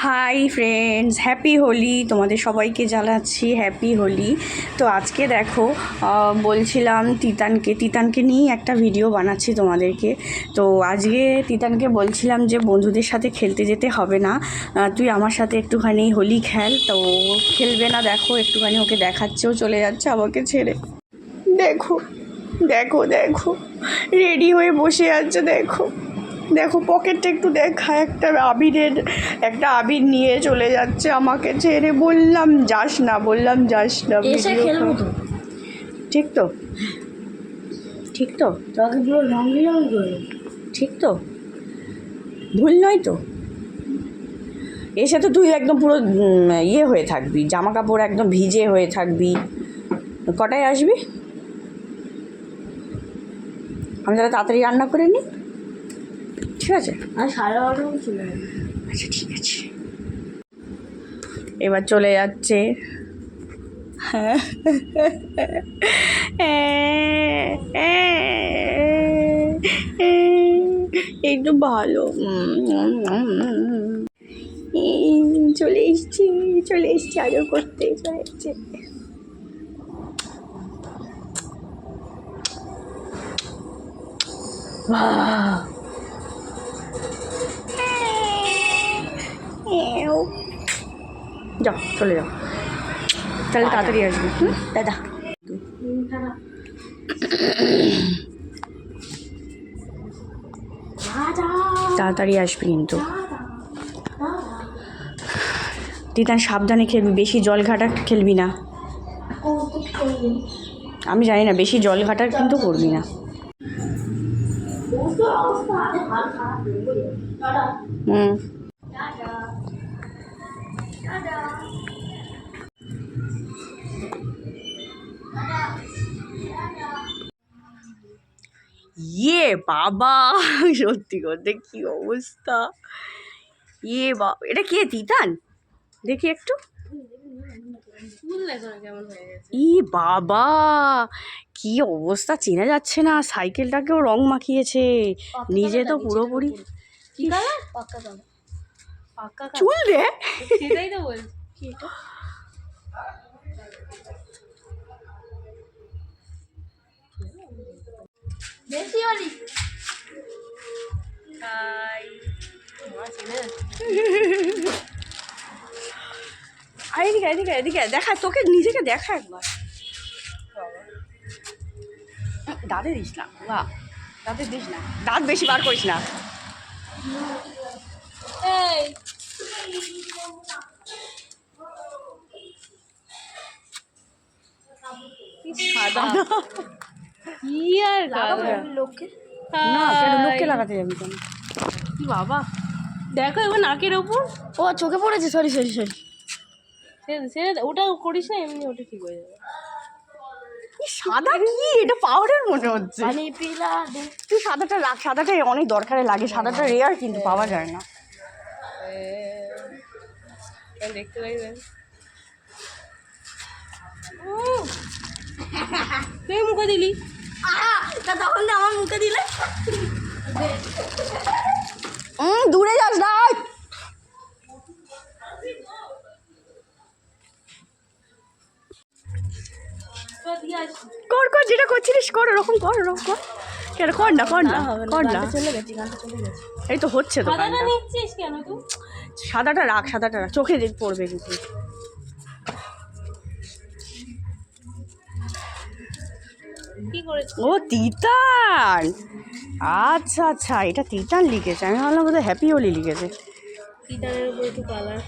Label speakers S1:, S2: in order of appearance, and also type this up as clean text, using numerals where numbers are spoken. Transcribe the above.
S1: Hi friends, happy Holi. তোমাদের সবাইকে জানাচ্ছি হ্যাপি হোলি। তো আজকে দেখো, বলছিলাম তিতানকে নিয়েই একটা ভিডিও বানাচ্ছি তোমাদেরকে। তো আজকে তিতানকে বলছিলাম যে বন্ধুদের সাথে খেলতে যেতে হবে না, তুই আমার সাথে একটুখানি হোলি খেল। তো খেলবে না, দেখো একটুখানি ওকে দেখাচ্ছেও চলে যাচ্ছে আমাকে ছেড়ে। দেখো দেখো দেখো, রেডি হয়ে বসে আছে। দেখো দেখো, পকেটটা একটু দেখা, একটা আবির নিয়ে চলে যাচ্ছে আমাকে ছেড়ে। বললাম যাস না,
S2: এসে খেলবো তো।
S1: ঠিক তো, ঠিক তো,
S2: তোকে পুরো রং দিলাম করে।
S1: ঠিক তো, ভুল নয় তো। এসে তো তুই একদম পুরো ইয়ে হয়ে থাকবি, জামা কাপড় একদম ভিজে হয়ে থাকবি। কটায় আসবি? আমি তাহলে তাড়াতাড়ি রান্না করে নিই, ঠিক আছে?
S2: আর 11:30 চলে যাবে।
S1: আচ্ছা ঠিক আছে। এবার চলে যাচ্ছে। একটু ভালো চলে এসছি আদর করতে চলে এসছে। যাও, চলে যাও, তাহলে তাড়াতাড়ি আসবে। দাদা তাড়াতাড়ি আসবি কিন্তু। তিতান সাবধানে খেলবি, বেশি জল ঘাটা খেলবি না। আমি জানি না, বেশি জল ঘাটা কিন্তু করবি না। ইয়ে বাবা, সত্যি করতে কি অবস্থা! ইয়ে বাবা, এটা কে তিতান? দেখি একটু। ই বাবা, কি অবস্থা, চেনা যাচ্ছে না। সাইকেলটাকেও রং মাখিয়েছে, নিজে তো পুরোপুরি। চুল রে,
S2: সেটাই তো বলছি। কি এটা? বেশি হলি।
S1: এদিকে দেখা, তোকে নিজেকে দেখা একবার। দাঁতে দিস না, দাঁতে দিস না, দাঁত বেশি বার করিস না।
S2: লোককে
S1: না, কেন লোককে লাগাতে যাবি কেন?
S2: কি বাবা, দেখো এবার নাকের ওপর।
S1: ও চোখে পড়েছে, সরি।
S2: ওটা করিস না, এমনি ওটা ঠিক হয়ে যাবে।
S1: সাদা কি, এটা পাউডার মনে হচ্ছে।
S2: পানি পিলা
S1: তুই সাদাটা রাখ, সাদাটা অনেক দরকারে লাগে, সাদাটা রেয়ার কিন্তু পাওয়া যায় না।
S2: দেখতে লাগবেন। তুই মুখে দিলি,
S1: তখন আমার মুখে দিলে। দূরে যাস না। কর যেটা করছিলিস, কর ওরকম কর। কেন কর না
S2: চলে গেছি, গানটা চলে গেছে।
S1: এই তো হচ্ছে তো।
S2: সাদাটা নিচ্ছিস কেন তুই?
S1: সাদাটা রাখ, চোখে পড়বে কিন্তু।
S2: কি করেছিস?
S1: ও তিতান, আচ্ছা, এটা তিতান লিখেছে। আমি ভাবলাম বোধহয় হ্যাপি হোলি লিখেছে।
S2: তিতানের উপর একটু কালার।